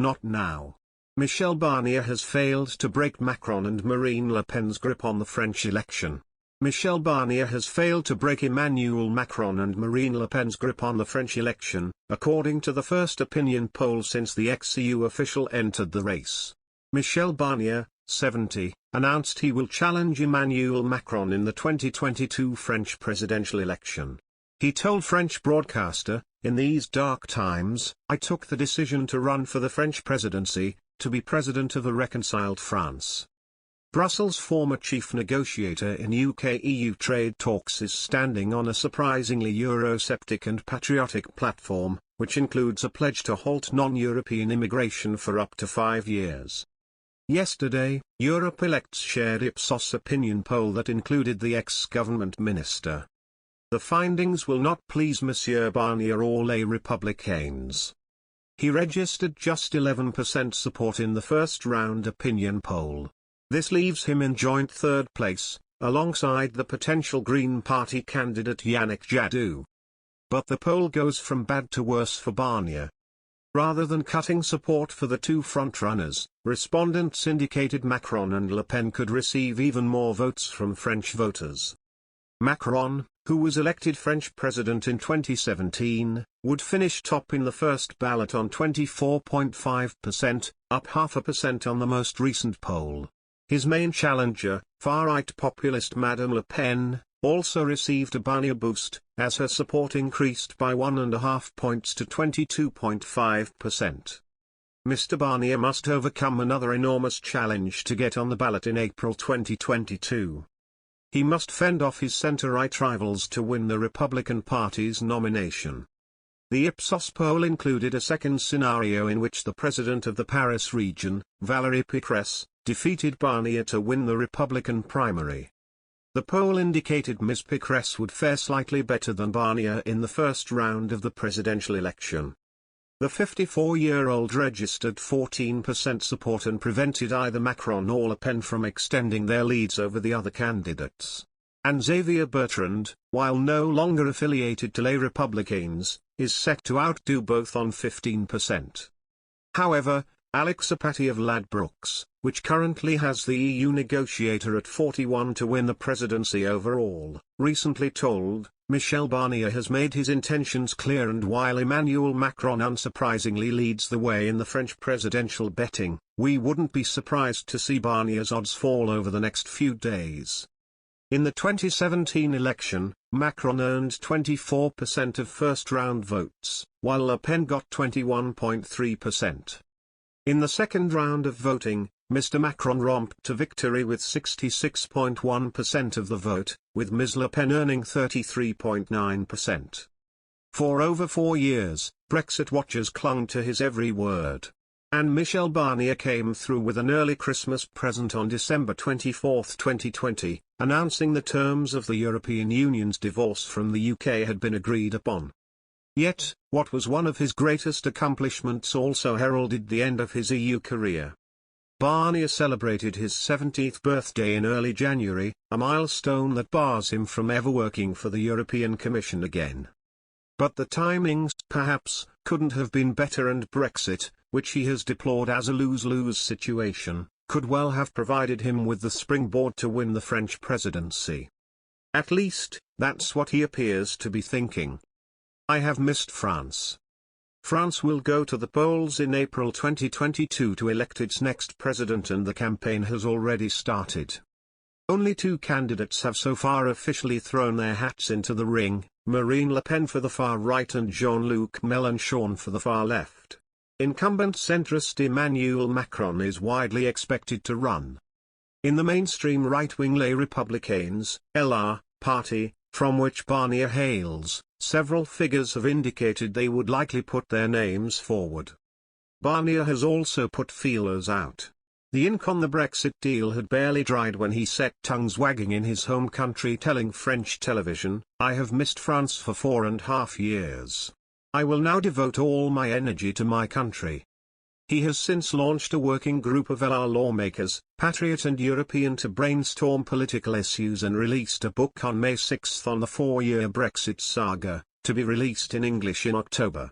not now. Michel Barnier has failed to break Macron and Marine Le Pen's grip on the French election. Michel Barnier has failed to break Emmanuel Macron and Marine Le Pen's grip on the French election, according to the first opinion poll since the ex-EU official entered the race. Michel Barnier, 70, announced he will challenge Emmanuel Macron in the 2022 French presidential election. He told French broadcaster, "In these dark times, I took the decision to run for the French presidency, to be president of a reconciled France." Brussels' former chief negotiator in UK-EU trade talks is standing on a surprisingly Eurosceptic and patriotic platform, which includes a pledge to halt non-European immigration for up to 5 years. Yesterday, Europe Elects shared Ipsos opinion poll that included the ex-government minister. The findings will not please Monsieur Barnier or Les Républicains. He registered just 11% support in the first-round opinion poll. This leaves him in joint third place, alongside the potential Green Party candidate Yannick Jadot. But the poll goes from bad to worse for Barnier. Rather than cutting support for the two frontrunners, respondents indicated Macron and Le Pen could receive even more votes from French voters. Macron, who was elected French president in 2017, would finish top in the first ballot on 24.5%, up 0.5% on the most recent poll. His main challenger, far-right populist Madame Le Pen, also received a Barnier boost, as her support increased by 1.5 points to 22.5%. Mr. Barnier must overcome another enormous challenge to get on the ballot in April 2022. He must fend off his centre-right rivals to win the Republican Party's nomination. The Ipsos poll included a second scenario in which the president of the Paris region, Valérie Pécresse, defeated Barnier to win the Republican primary. The poll indicated Ms. Pécresse would fare slightly better than Barnier in the first round of the presidential election. The 54-year-old registered 14% support and prevented either Macron or Le Pen from extending their leads over the other candidates. And Xavier Bertrand, while no longer affiliated to Les Républicains, is set to outdo both on 15%. However, Alex Apathy of Ladbrokes, which currently has the EU negotiator at 41 to win the presidency overall, recently told, Michel Barnier has made his intentions clear, and while Emmanuel Macron unsurprisingly leads the way in the French presidential betting, we wouldn't be surprised to see Barnier's odds fall over the next few days. In the 2017 election, Macron earned 24% of first-round votes, while Le Pen got 21.3%. In the second round of voting, Mr. Macron romped to victory with 66.1% of the vote, with Ms. Le Pen earning 33.9%. For over 4 years, Brexit watchers clung to his every word. And Michel Barnier came through with an early Christmas present on December 24, 2020, announcing the terms of the European Union's divorce from the UK had been agreed upon. Yet, what was one of his greatest accomplishments also heralded the end of his EU career. Barnier celebrated his 70th birthday in early January, a milestone that bars him from ever working for the European Commission again. But the timings, perhaps, couldn't have been better, and Brexit, which he has deplored as a lose-lose situation, could well have provided him with the springboard to win the French presidency. At least, that's what he appears to be thinking. I have missed France. France will go to the polls in April 2022 to elect its next president, and the campaign has already started. Only 2 candidates have so far officially thrown their hats into the ring, Marine Le Pen for the far right and Jean-Luc Mélenchon for the far left. Incumbent centrist Emmanuel Macron is widely expected to run. In the mainstream right-wing Les Républicains, LR, party, from which Barnier hails, several figures have indicated they would likely put their names forward. Barnier has also put feelers out. The ink on the Brexit deal had barely dried when he set tongues wagging in his home country, telling French television, "I have missed France for 4.5 years. I will now devote all my energy to my country." He has since launched a working group of LR lawmakers, patriot and European, to brainstorm political issues, and released a book on May 6 on the 4-year Brexit saga, to be released in English in October.